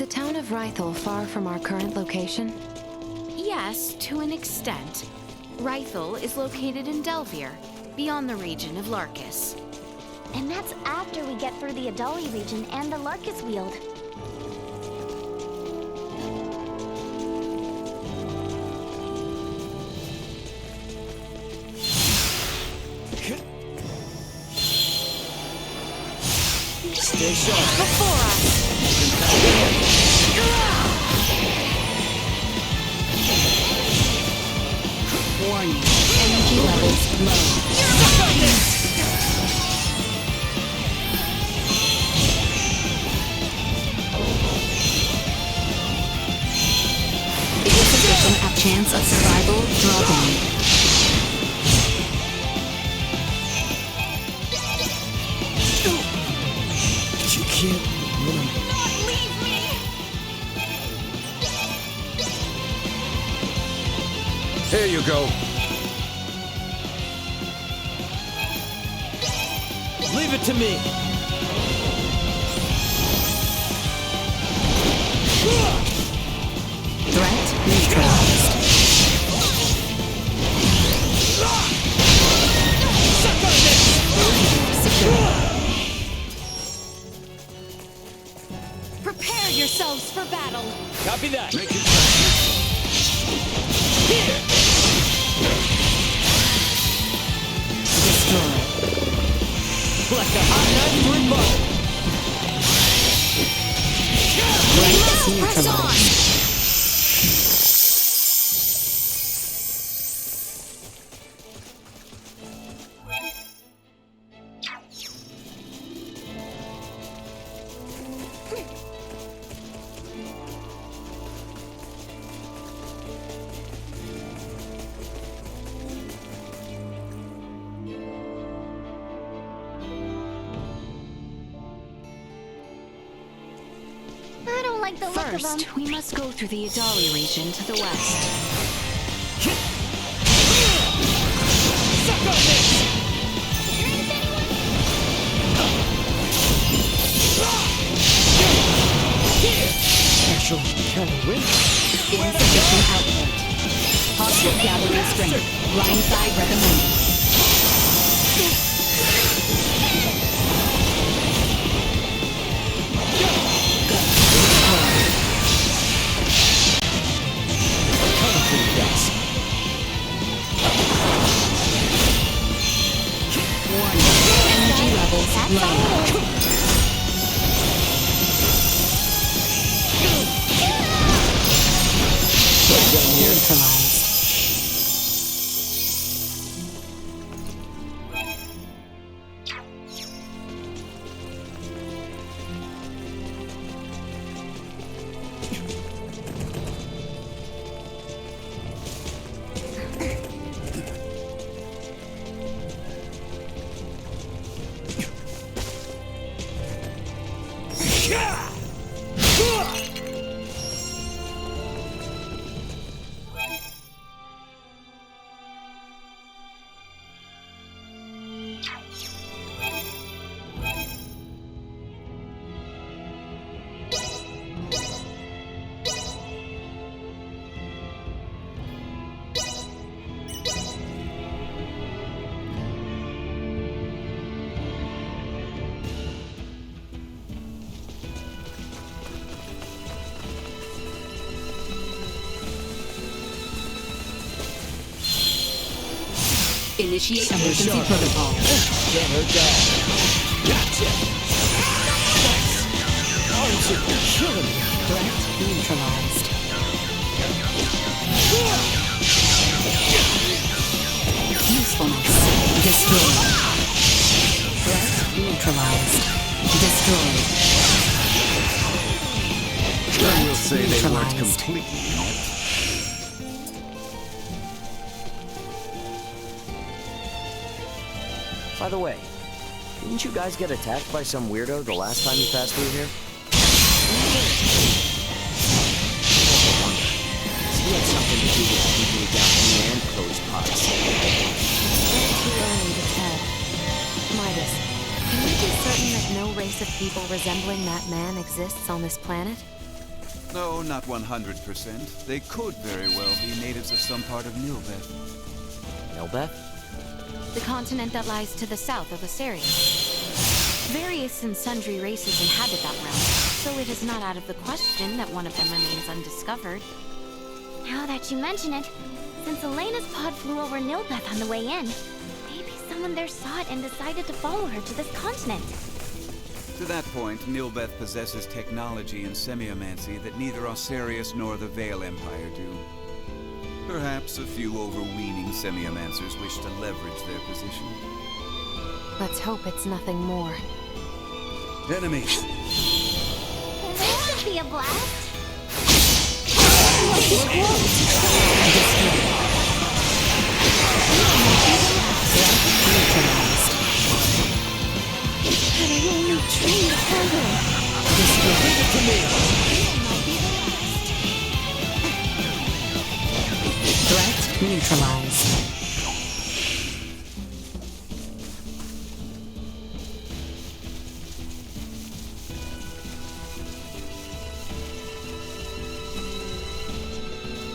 the town of Rythel far from our current location? Yes, to an extent. Rythel is located in Delvir, beyond the region of Larkus. And that's after we get through the Adali region and the Larkus Weald. Stay sharp. Before us! Warning. Energy levels low. Biggest position at chance of survival dropping. You can't win 'em. Not leave me! Here you go. Leave it to me. Threat neutralized. Suck on this! Secure. Prepare yourselves for battle! Copy that. Make it fast. Here. Destroy. Like a hot knife through butter. Threat Press neutralized. on! I don't like the look of them. First, we must go through the Adali region to the west. Suck on this! Actually, kind of win. Insufficient output. Hostile gathering strength. Blindside recommended. Warning. Energy levels low. Neutralized. Initiate emergency protocol. Can't hurt that. Gotcha! Aren't you killing me? Threat neutralized. Usefulness destroyed. Threat neutralized. Destroyed. I will say they weren't Neutralized. completely off. By the way, didn't you guys get attacked by some weirdo the last time you passed through here? He had something to do with keeping you down in and closed pots. Too early to tell. Midas, can we be certain that no race of people resembling that man exists on this planet? No, not 100%. They could very well be natives of some part of Nilbeth. Nilbeth? The continent that lies to the south of Asarius. Various and sundry races inhabit that realm, so it is not out of the question that one of them remains undiscovered. Now that you mention it, since Elena's pod flew over Nilbeth on the way in, maybe someone there saw it and decided to follow her to this continent. To that point, Nilbeth possesses technology and semiomancy that neither Osarius nor the Vale Empire do. Perhaps a few overweening semiomancers wish to leverage their position. Let's hope it's nothing more. Enemies! This should be a blast. Threat neutralized.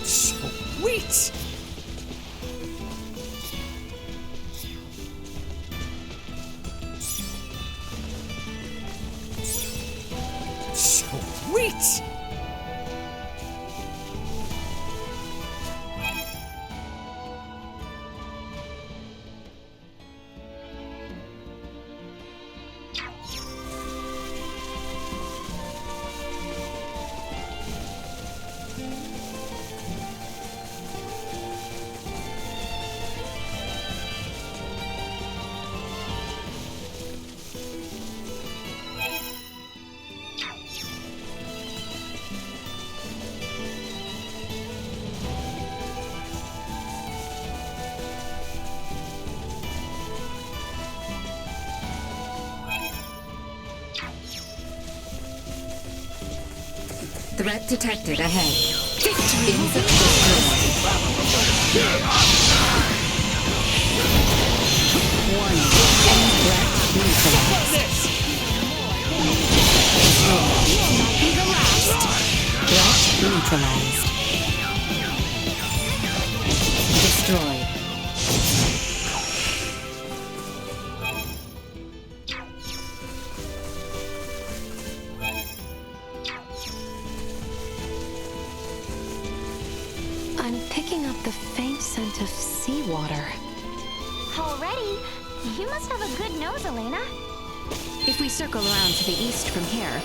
Sweet! Sweet! Threat detected ahead. Insufficient. Warning. Threat neutralized. Threat neutralized. Destroyed. I'm picking up the faint scent of seawater. Already? You must have a good nose, Elena. If we circle around to the east from here,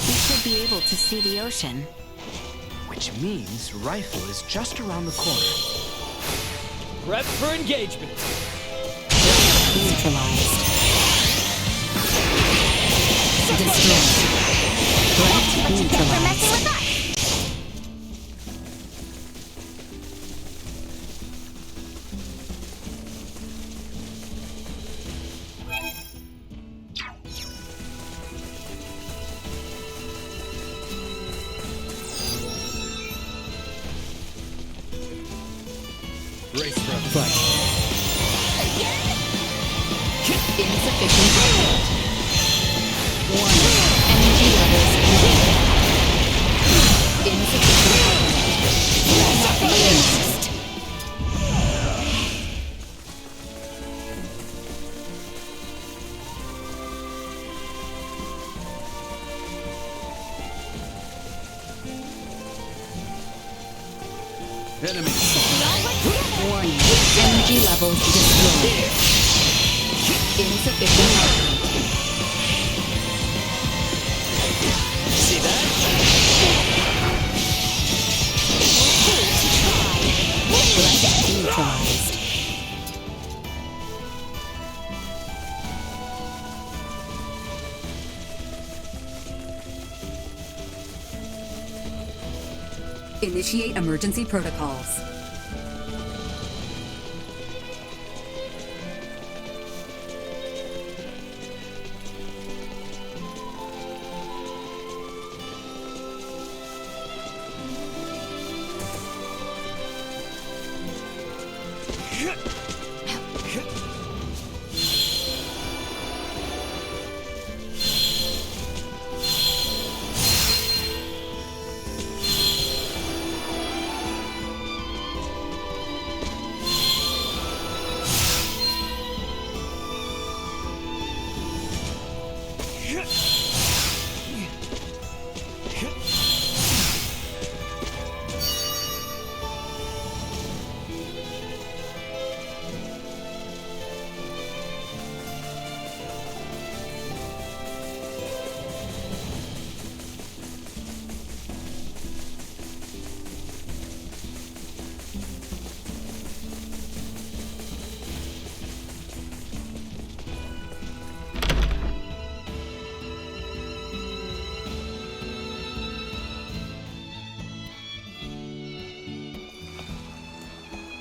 we should be able to see the ocean. Which means Rifle is just around the corner. Prep for engagement. Neutralized. Destroyed. Threat What you get for messing neutralized. with us? Brace for a fight. Insufficient output. Warning. Energy levels low. Insufficient output. Released. Enemies! Warning. Energy levels destroyed. Insufficient output. See that? Threat neutralized. Initiate emergency protocols.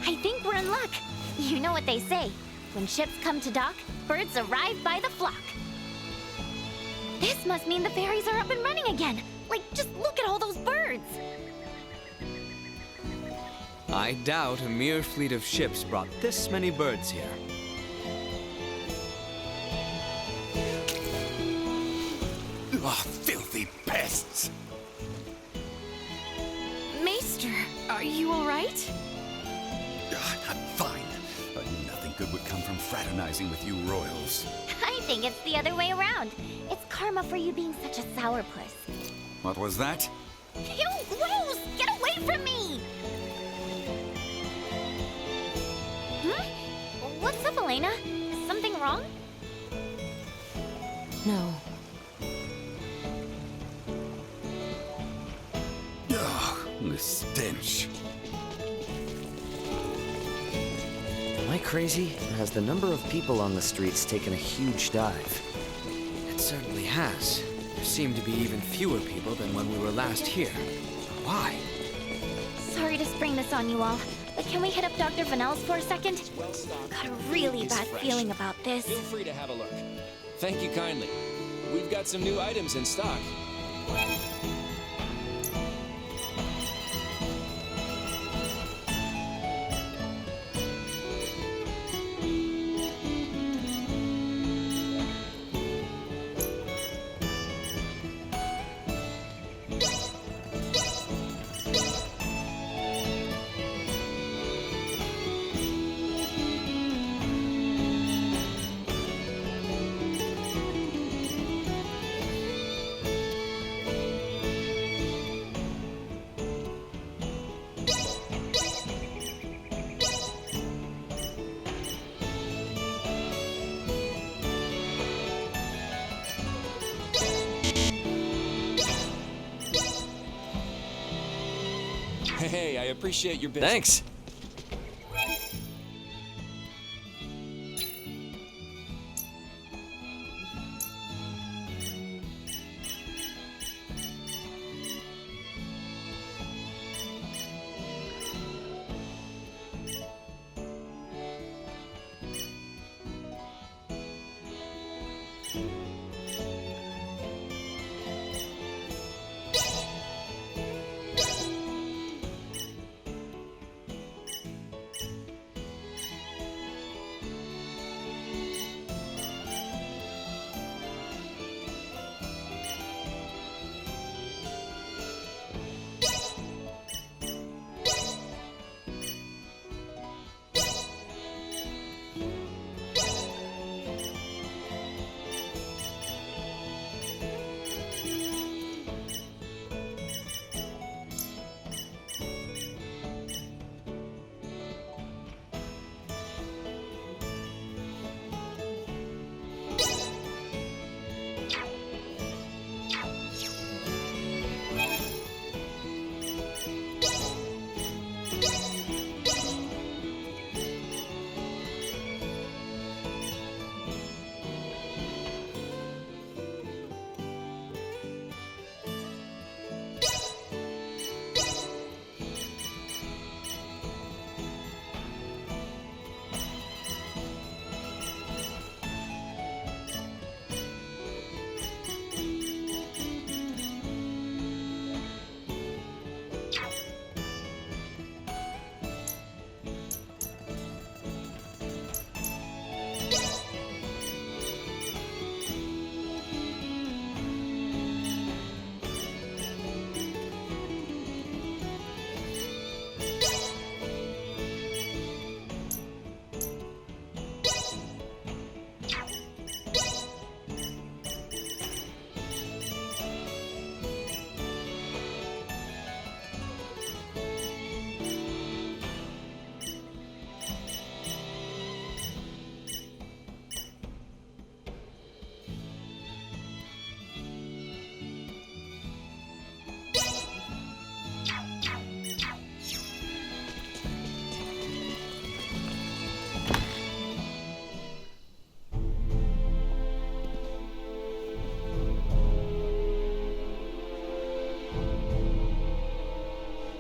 I think we're in luck. You know what they say. When ships come to dock, birds arrive by the flock. This must mean the ferries are up and running again. Like, just look at all those birds. I doubt a mere fleet of ships brought this many birds here. Ah, filthy pests! Maester, are you alright? I'm fine. Nothing good would come from fraternizing with you royals. I think it's the other way around. It's karma for you being such a sourpuss. What was that? Ew, gross! Get away from me! What's up, Elena? Is something wrong? No. Ugh, the stench. Am I crazy? Or has the number of people on the streets taken a huge dive? It certainly has. There seem to be even fewer people than when we were last here. Why? Sorry to spring this on you all, but can we hit up Dr. Vanel's for a second? Got a really bad feeling about this. Feel free to have a look. Thank you kindly. We've got some new items in stock. Hey, I appreciate your business. Thanks.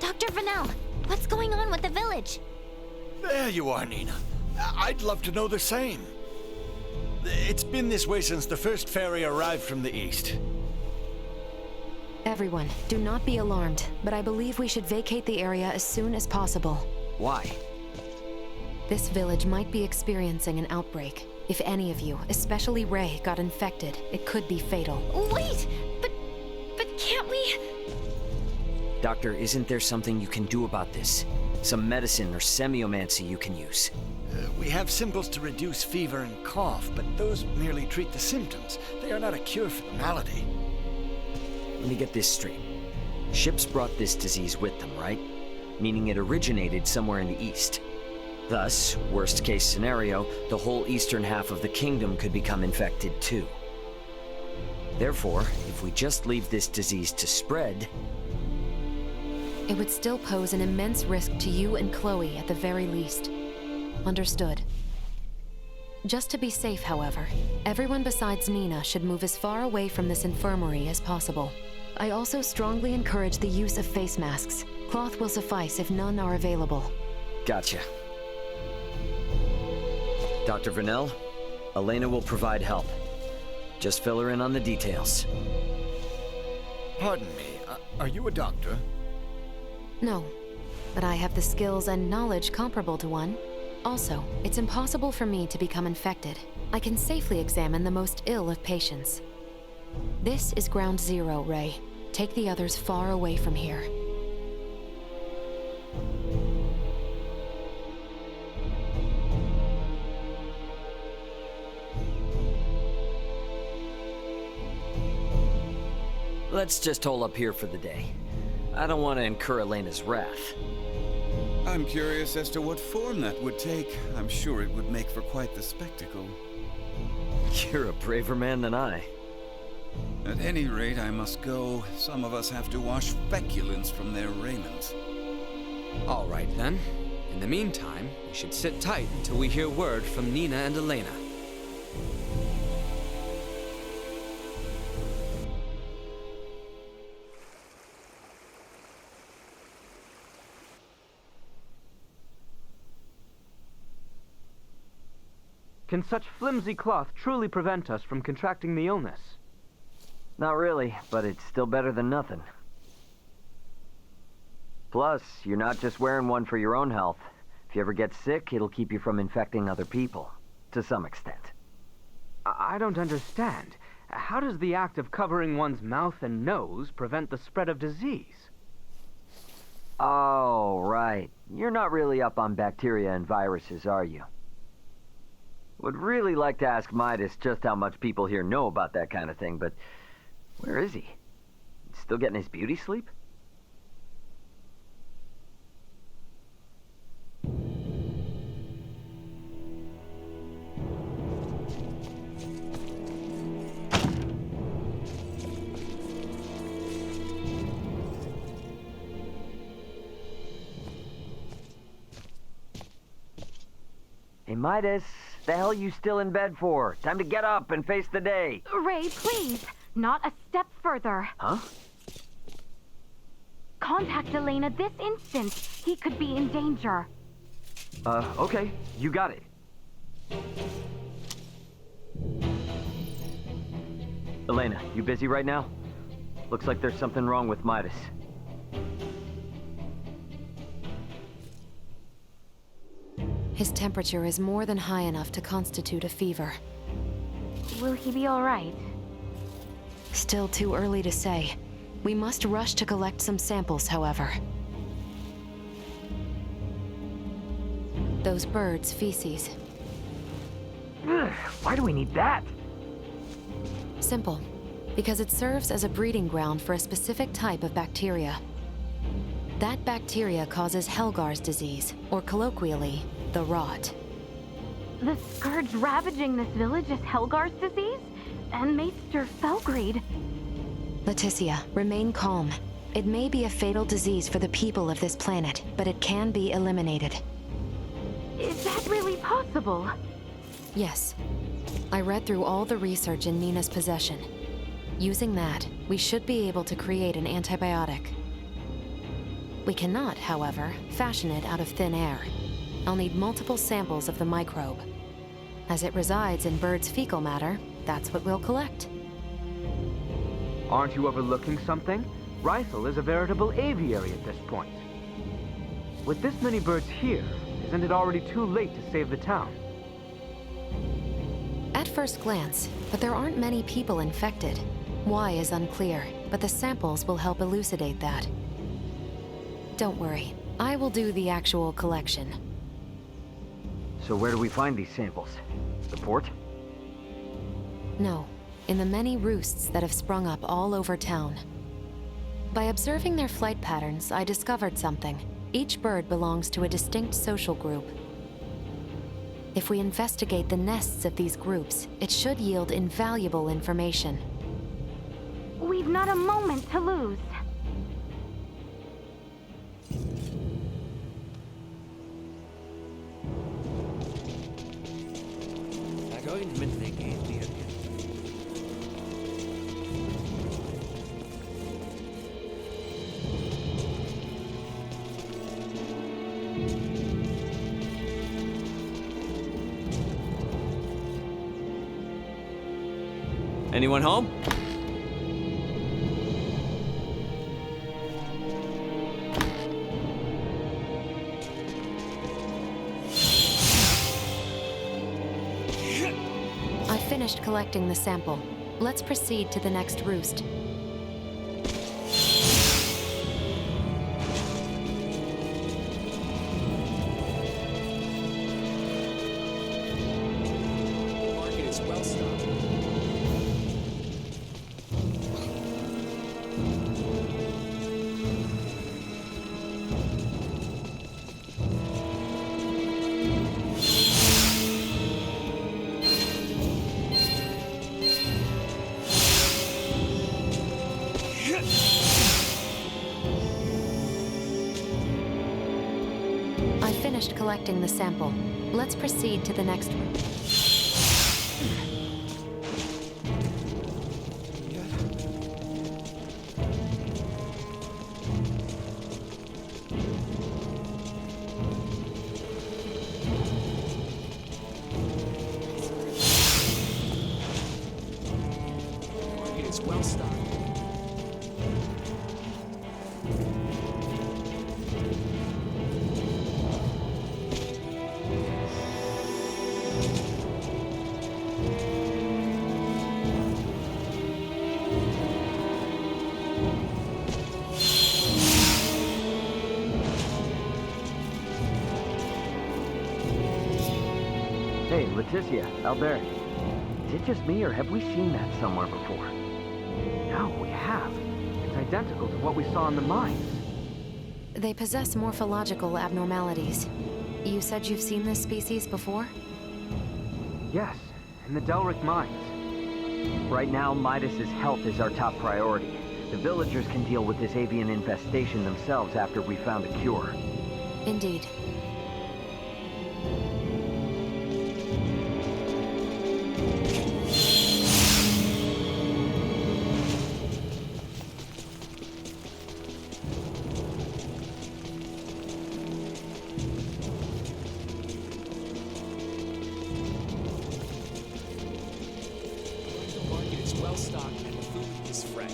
Dr. Vanel, what's going on with the village? There you are, Nina. I'd love to know the same. It's been this way since the first ferry arrived from the east. Everyone, do not be alarmed, but I believe we should vacate the area as soon as possible. Why? This village might be experiencing an outbreak. If any of you, especially Ray, got infected, it could be fatal. Wait! But can't we? Doctor, isn't there something you can do about this? Some medicine or semiomancy you can use? We have symbols to reduce fever and cough, but those merely treat the symptoms. They are not a cure for the malady. Let me get this straight. Ships brought this disease with them, right? Meaning it originated somewhere in the east. Thus, worst case scenario, the whole eastern half of the kingdom could become infected too. Therefore, if we just leave this disease to spread... It would still pose an immense risk to you and Chloe at the very least. Understood. Just to be safe, however, everyone besides Nina should move as far away from this infirmary as possible. I also strongly encourage the use of face masks. Cloth will suffice if none are available. Gotcha. Dr. Vanel, Elena will provide help. Just fill her in on the details. Pardon me, are you a doctor? No, but I have the skills and knowledge comparable to one. Also, it's impossible for me to become infected. I can safely examine the most ill of patients. This is Ground Zero, Ray. Take the others far away from here. Let's just hole up here for the day. I don't want to incur Elena's wrath. I'm curious as to what form that would take. I'm sure it would make for quite the spectacle. You're a braver man than I. At any rate, I must go. Some of us have to wash feculence from their raiment. All right, then. In the meantime, we should sit tight until we hear word from Nina and Elena. Can such flimsy cloth truly prevent us from contracting the illness? Not really, but it's still better than nothing. Plus, you're not just wearing one for your own health. If you ever get sick, it'll keep you from infecting other people, to some extent. I don't understand. How does the act of covering one's mouth and nose prevent the spread of disease? Oh, right. You're not really up on bacteria and viruses, are you? Would really like to ask Midas just how much people here know about that kind of thing, but where is he? Still getting his beauty sleep? Hey, Midas, the hell you still in bed for? Time to get up and face the day. Ray, please. Not a step further. Huh? Contact Elena this instant. He could be in danger. Okay. You got it. Elena, you busy right now? Looks like there's something wrong with Midas. His temperature is more than high enough to constitute a fever. Will he be all right? Still too early to say. We must rush to collect some samples, however. Those birds' feces. Ugh, why do we need that? Simple. Because it serves as a breeding ground for a specific type of bacteria. That bacteria causes Helgar's disease, or colloquially, the rot. The scourge ravaging this village is Helgar's disease? And Maester Felgreed. Leticia, remain calm. It may be a fatal disease for the people of this planet, but it can be eliminated. Is that really possible? Yes. I read through all the research in Nina's possession. Using that, we should be able to create an antibiotic. We cannot, however, fashion it out of thin air. I'll need multiple samples of the microbe. As it resides in birds' fecal matter, that's what we'll collect. Aren't you overlooking something? Rysel is a veritable aviary at this point. With this many birds here, isn't it already too late to save the town? At first glance, but there aren't many people infected. Why is unclear, but the samples will help elucidate that. Don't worry, I will do the actual collection. So where do we find these samples? The port? No, in the many roosts that have sprung up all over town. By observing their flight patterns, I discovered something. Each bird belongs to a distinct social group. If we investigate the nests of these groups, it should yield invaluable information. We've not a moment to lose. Anyone home? I finished collecting the sample. Let's proceed to the next roost. Market is well stocked. I finished collecting the sample. Let's proceed to the next room. Market is well stocked. Hey, Leticia, Albert. Is it just me, or have we seen that somewhere before? No, we have. It's identical to what we saw in the mines. They possess morphological abnormalities. You said you've seen this species before? Yes, in the Delric mines. Right now, Midas's health is our top priority. The villagers can deal with this avian infestation themselves after we found a cure. Indeed. The market is well stocked and the food is fresh.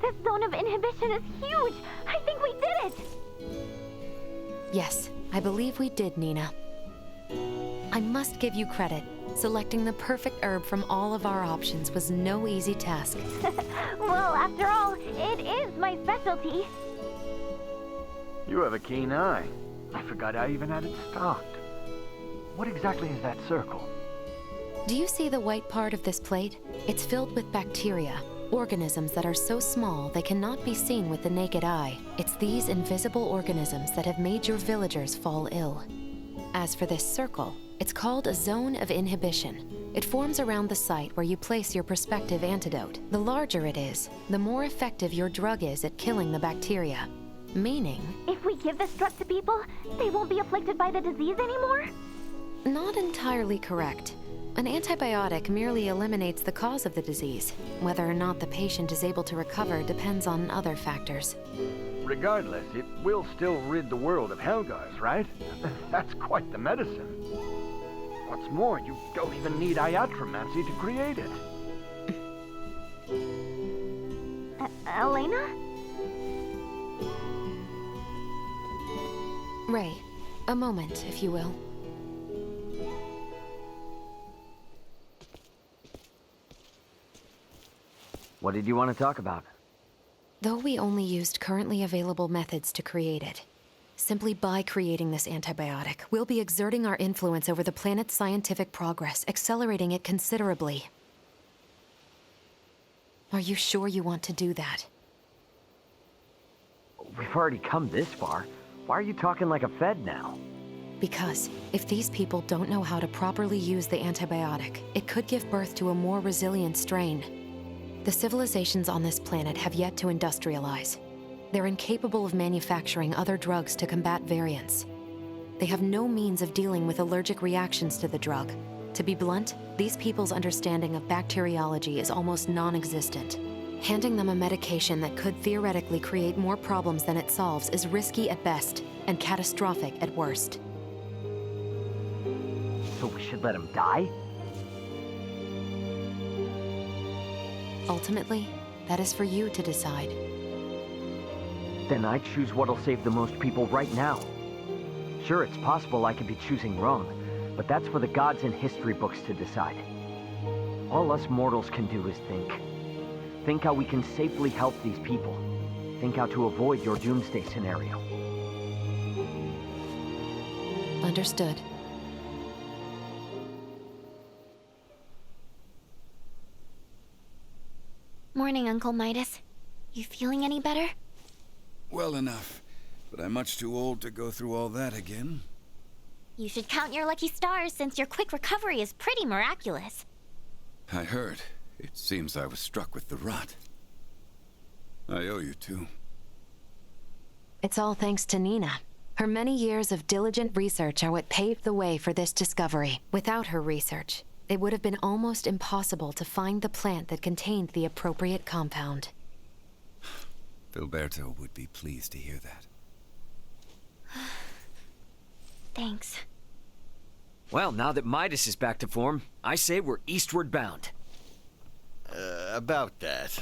This zone of inhibition is huge! I think we did it! Yes, I believe we did, Nina. I must give you credit. Selecting the perfect herb from all of our options was no easy task. Well, after all, it is my specialty. You have a keen eye. I forgot I even had it stocked. What exactly is that circle? Do you see the white part of this plate? It's filled with bacteria, organisms that are so small they cannot be seen with the naked eye. It's these invisible organisms that have made your villagers fall ill. As for this circle, it's called a zone of inhibition. It forms around the site where you place your prospective antidote. The larger it is, the more effective your drug is at killing the bacteria. Meaning, If we give this drug to people, they won't be afflicted by the disease anymore? Not entirely correct. An antibiotic merely eliminates the cause of the disease. Whether or not the patient is able to recover depends on other factors. Regardless, it will still rid the world of Helgars, right? That's quite the medicine. What's more, you don't even need iatromancy to create it. Elena? Ray, a moment, if you will. What did you want to talk about? Though we only used currently available methods to create it, simply by creating this antibiotic, we'll be exerting our influence over the planet's scientific progress, accelerating it considerably. Are you sure you want to do that? We've already come this far. Why are you talking like a Fed now? Because if these people don't know how to properly use the antibiotic, it could give birth to a more resilient strain. The civilizations on this planet have yet to industrialize. They're incapable of manufacturing other drugs to combat variants. They have no means of dealing with allergic reactions to the drug. To be blunt, these people's understanding of bacteriology is almost non-existent. Handing them a medication that could theoretically create more problems than it solves is risky at best and catastrophic at worst. So we should let him die? Ultimately, that is for you to decide. Then I choose what'll save the most people right now. Sure, it's possible I could be choosing wrong, but that's for the gods and history books to decide. All us mortals can do is think. Think how we can safely help these people. Think how to avoid your doomsday scenario. Understood. Morning, Uncle Midas. You feeling any better? Well enough, but I'm much too old to go through all that again. You should count your lucky stars since your quick recovery is pretty miraculous. I heard. It seems I was struck with the rot. I owe you two. It's all thanks to Nina. Her many years of diligent research are what paved the way for this discovery. Without her research, it would have been almost impossible to find the plant that contained the appropriate compound. Filberto would be pleased to hear that. Thanks. Well, now that Midas is back to form, I say we're eastward bound. About that.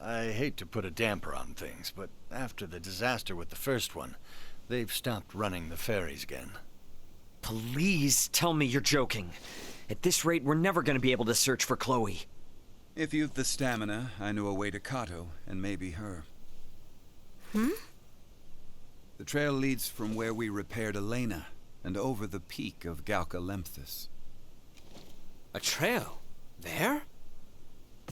I hate to put a damper on things, but after the disaster with the first one, they've stopped running the ferries again. Please tell me you're joking. At this rate, we're never going to be able to search for Chloe. If you've the stamina, I know a way to Kato, and maybe her. The trail leads from where we repaired Elena, and over the peak of Galca-Lemphis. A trail? There?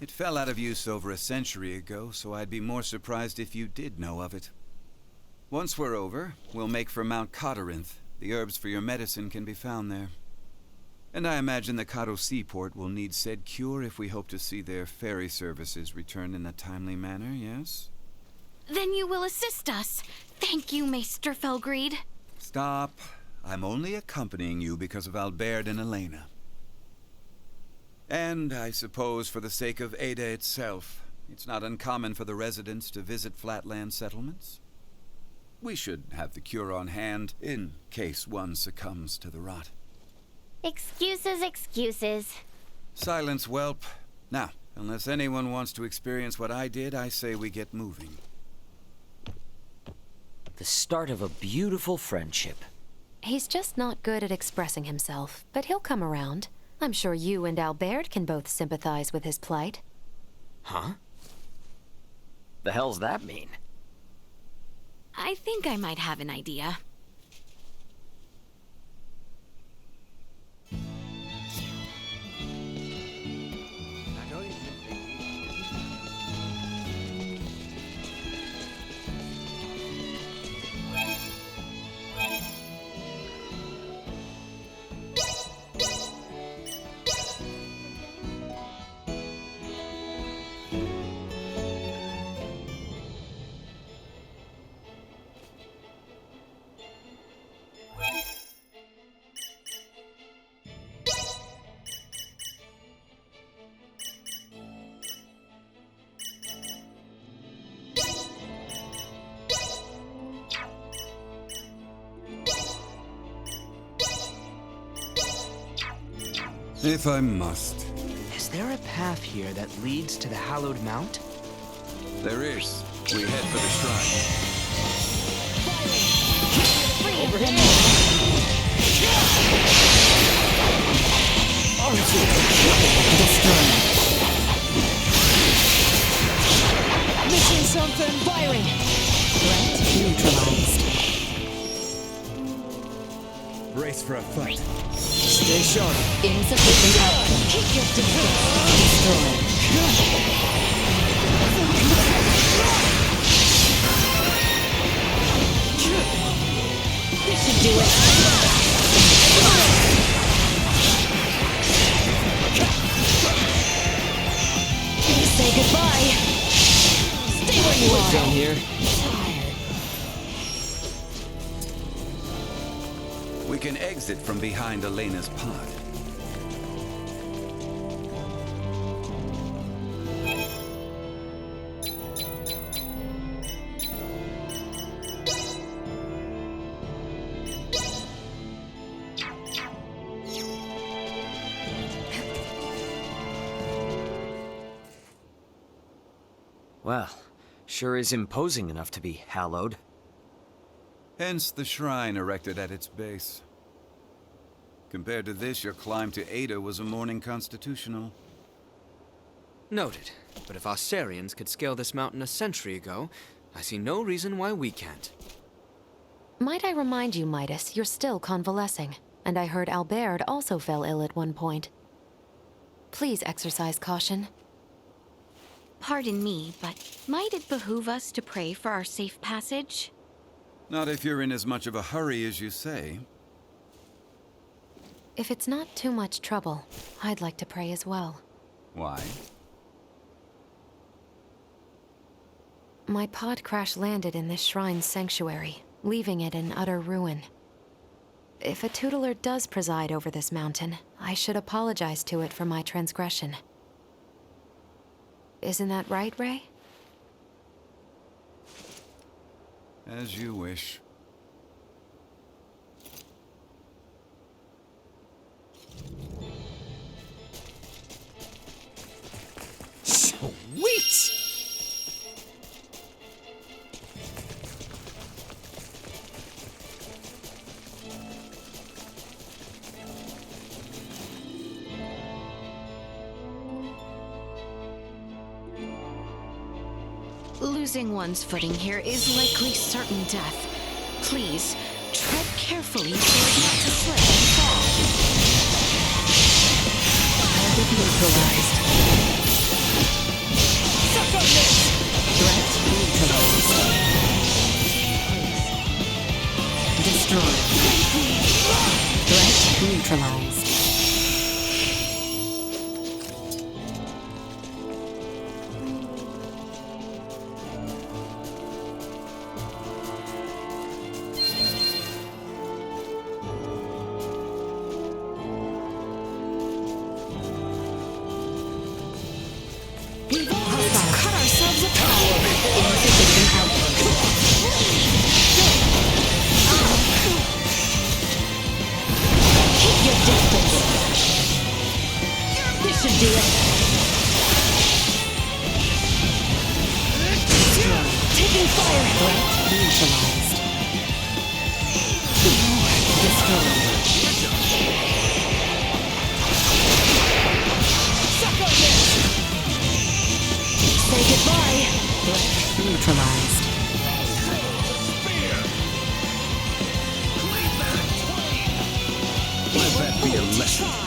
It fell out of use over a century ago, so I'd be more surprised if you did know of it. Once we're over, we'll make for Mount Cotarinth. The herbs for your medicine can be found there. And I imagine the Kato seaport will need said cure if we hope to see their ferry services return in a timely manner, yes? Then you will assist us. Thank you, Maester Felgreed. Stop. I'm only accompanying you because of Albert and Elena. And I suppose for the sake of Ada itself, it's not uncommon for the residents to visit flatland settlements. We should have the cure on hand in case one succumbs to the rot. Excuses, excuses. Silence, whelp. Now, unless anyone wants to experience what I did, I say we get moving. The start of a beautiful friendship. He's just not good at expressing himself, but he'll come around. I'm sure you and Albert can both sympathize with his plight. Huh? The hell's that mean? I think I might have an idea. If I must. Is there a path here that leads to the Hallowed Mount? There is. We head for the shrine. Destroyed. Missing something. Firing. Threat neutralized. Brace for a fight. Stay sharp. Insufficient output. Keep your distance. Destroyed. This should do it. Say goodbye. Stay where you are. Down here. We can exit from behind Elena's pod. Well, sure is imposing enough to be hallowed. Hence the shrine erected at its base. Compared to this, your climb to Ada was a morning constitutional. Noted. But if Osarians could scale this mountain a century ago, I see no reason why we can't. Might I remind you, Midas, you're still convalescing. And I heard Albert also fell ill at one point. Please exercise caution. Pardon me, but might it behoove us to pray for our safe passage? Not if you're in as much of a hurry as you say. If it's not too much trouble, I'd like to pray as well. Why? My pod crash-landed in this shrine's sanctuary, leaving it in utter ruin. If a tutelar does preside over this mountain, I should apologize to it for my transgression. Isn't that right, Ray? As you wish. Sweet! Losing one's footing here is likely certain death. Please, tread carefully so as not to slip and fall. Target neutralized. Suck on this! Threat neutralized. Destroyed. Threat neutralized. Cut ourselves apart! Insufficient output. Keep your distance! This should do it! Taking fire! Threat neutralized. Destroyed. Suck on this! Say goodbye! Threat neutralized. Let that be a lesson. Try!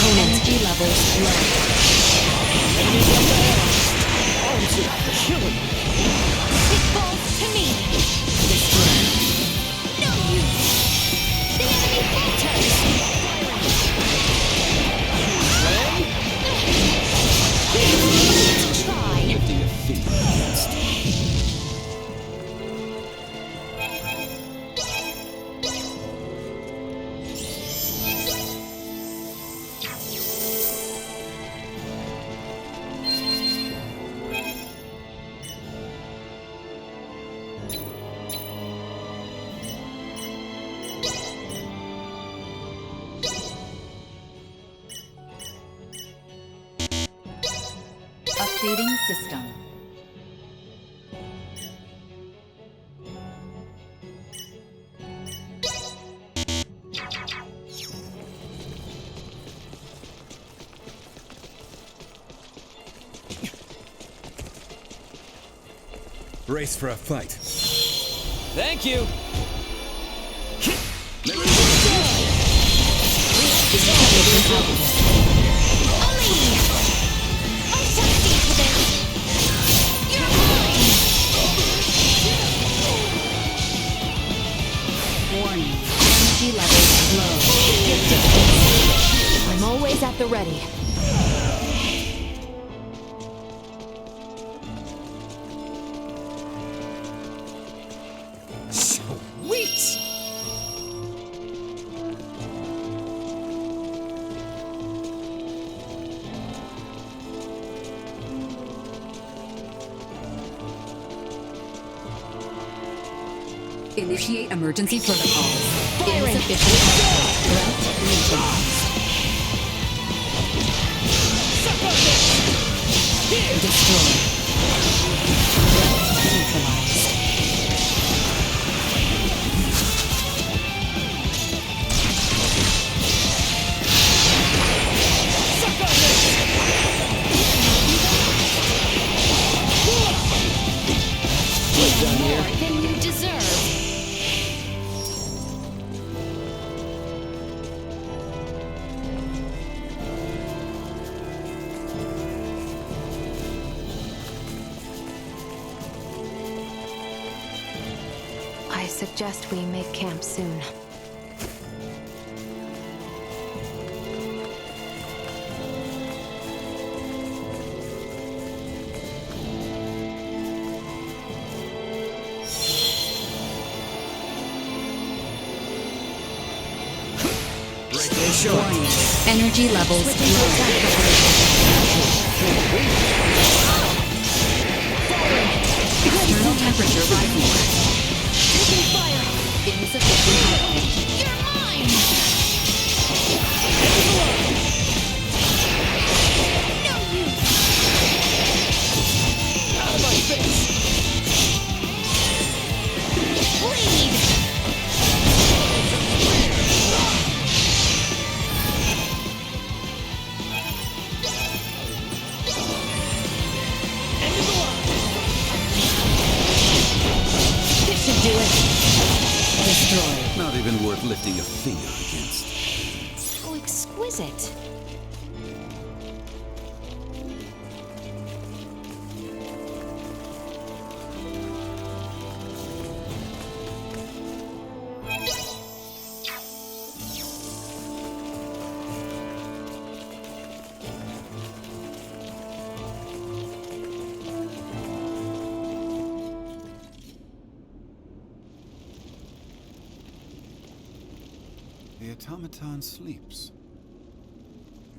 Energy levels low. It falls to me! Destroyed. No use! The enemy falters! Activating system. Brace for a fight. Thank you! Warning. Energy levels low. I'm always at the ready. Sweet! Initiate emergency protocols. Firing. Insufficient output. Threat neutralized. Suck on this! Here! Destroyed. Threat neutralized. Suck on this! More than you deserve. I suggest we make camp soon. Warning. Energy levels low. External temperature rising. Taking fire! Insufficient output. You're mine! No use! Out of my face! Bleed! End of the line! This should do it! Destroyed. Not even worth lifting a finger against. So exquisite. The automaton sleeps.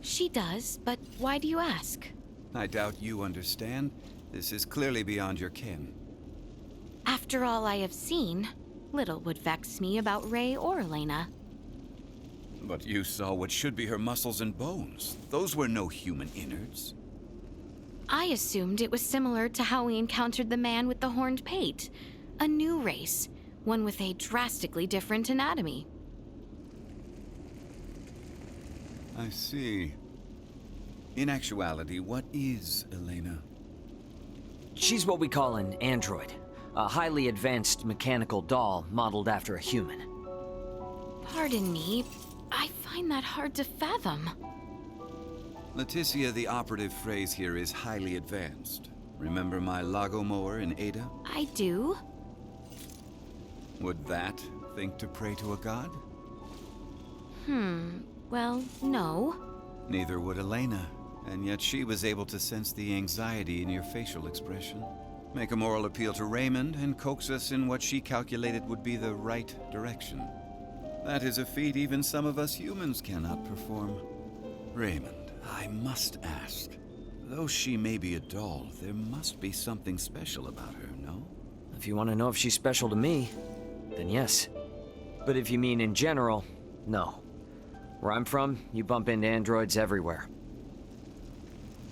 She does, but why do you ask? I doubt you understand. This is clearly beyond your ken. After all I have seen, little would vex me about Ray or Elena. But you saw what should be her muscles and bones. Those were no human innards. I assumed it was similar to how we encountered the man with the horned pate. A new race, one with a drastically different anatomy. I see. In actuality, what is Elena? She's what we call an android. A highly advanced mechanical doll modeled after a human. Pardon me, I find that hard to fathom. Leticia, the operative phrase here is highly advanced. Remember my Lagomower in Ada? I do. Would that think to pray to a god? Well, no. Neither would Elena, and yet she was able to sense the anxiety in your facial expression. Make a moral appeal to Raymond and coax us in what she calculated would be the right direction. That is a feat even some of us humans cannot perform. Raymond, I must ask. Though she may be a doll, there must be something special about her, no? If you want to know if she's special to me, then yes. But if you mean in general, no. Where I'm from, you bump into androids everywhere.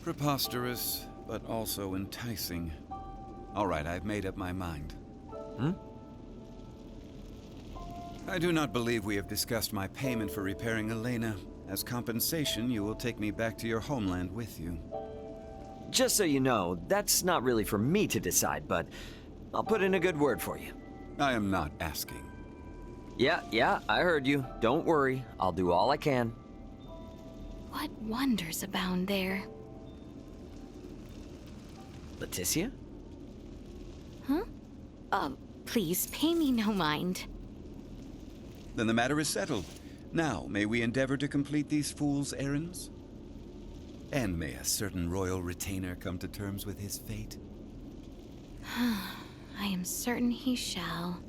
Preposterous. but also enticing. All right, I've made up my mind. I do not believe we have discussed my payment for repairing Elena. As compensation, you will take me back to your homeland with you. Just so you know, that's not really for me to decide, but I'll put in a good word for you. I am not asking. Yeah, I heard you. Don't worry, I'll do all I can. What wonders abound there? Leticia? Huh? Please, pay me no mind. Then the matter is settled. Now, may we endeavor to complete these fool's errands? And may a certain royal retainer come to terms with his fate? I am certain he shall.